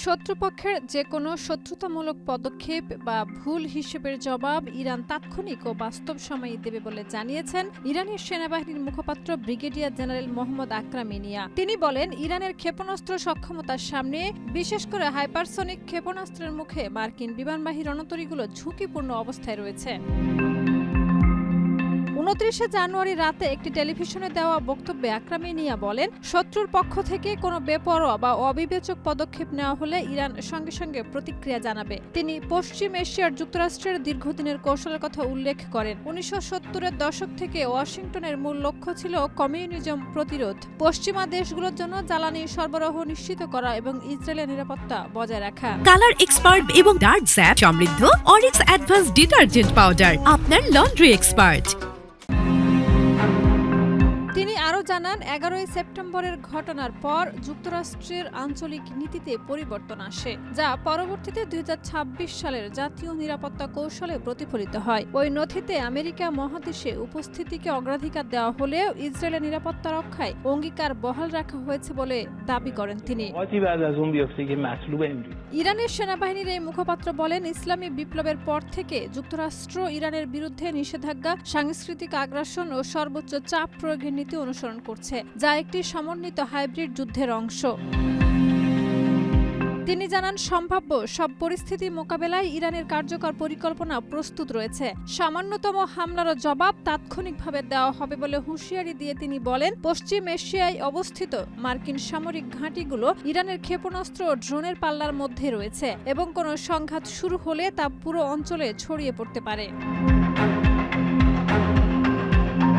শত্রুপক্ষের যে কোনো শত্রুতামূলক পদক্ষেপ বা ভুল হিসেবের জবাব ইরান তাৎক্ষণিক ও বাস্তব সময়ে দেবে বলে জানিয়েছেন ইরানের সেনাবাহিনীর মুখপাত্র ব্রিগেডিয়ার জেনারেল মোহাম্মদ আকরাম মিনিয়া। তিনি বলেন, ইরানের ক্ষেপণাস্ত্র সক্ষমতার সামনে, বিশেষ করে হাইপারসনিক ক্ষেপণাস্ত্রের মুখে মার্কিন বিমানবাহী রণতরীগুলো ঝুঁকিপূর্ণ অবস্থায় রয়েছে। 29 জানুয়ারি রাতে একটি টেলিভিশনে দেওয়া বক্তব্যে আকরাম মিনিয়া বলেন, শত্রুর পক্ষ থেকে কোনো বেপরোয়া বা অবিবেচক পদক্ষেপ নেওয়া হলে ইরান সঙ্গে সঙ্গে প্রতিক্রিয়া জানাবে। তিনি পশ্চিম এশিয়ার যুক্তরাষ্ট্রের দীর্ঘদিনের কৌশলের কথা উল্লেখ করেন। 1970-এর দশক থেকে ওয়াশিংটনের মূল লক্ষ্য ছিল কমিউনিজম প্রতিরোধ, পশ্চিমা দেশগুলোর জন্য জ্বালানি সরবরাহ নিশ্চিত করা এবং ইসরায়েলের নিরাপত্তা বজায় রাখা। কালার এক্সপার্ট এবং ডার্ক স্যাপ সমৃদ্ধ অরিক্স অ্যাডভান্স ডিটারজেন্ট পাউডার, আপনার লন্ড্রি এক্সপার্ট। তিনি আরও জানান, 11 সেপ্টেম্বরের ঘটনার পর যুক্তরাষ্ট্রের আঞ্চলিক নীতিতে পরিবর্তন আসে, যা পরবর্তীতে 2026 সালের জাতীয় নিরাপত্তা কৌশলে প্রতিফলিত হয়। ওই নথিতে আমেরিকা মহাদেশে উপস্থিতিকে অগ্রাধিকার দেওয়া হলেও ইসরায়েলের নিরাপত্তা রক্ষায় অঙ্গীকার বহাল রাখা হয়েছে বলে দাবি করেন তিনি। ইরানের সেনাবাহিনীর এই মুখপাত্র বলেন, ইসলামী বিপ্লবের পর থেকে যুক্তরাষ্ট্র ইরানের বিরুদ্ধে নিষেধাজ্ঞা, সাংস্কৃতিক আগ্রাসন ও সর্বোচ্চ চাপ প্রয়োগের নীতি অনুসরণ করছে, যা একটি সমন্বিত হাইব্রিড যুদ্ধের অংশ। তিনি জানান, সম্ভাব্য সব পরিস্থিতি মোকাবেলায় ইরানের কার্যকর পরিকল্পনা প্রস্তুত রয়েছে। সামান্যতম হামলারও জবাব তাৎক্ষণিকভাবে দেওয়া হবে বলে হুঁশিয়ারি দিয়ে তিনি বলেন, পশ্চিম এশিয়ায় অবস্থিত মার্কিন সামরিক ঘাঁটিগুলো ইরানের ক্ষেপণাস্ত্র ও ড্রোনের পাল্লার মধ্যে রয়েছে এবং কোনো সংঘাত শুরু হলে তা পুরো অঞ্চলে ছড়িয়ে পড়তে পারে।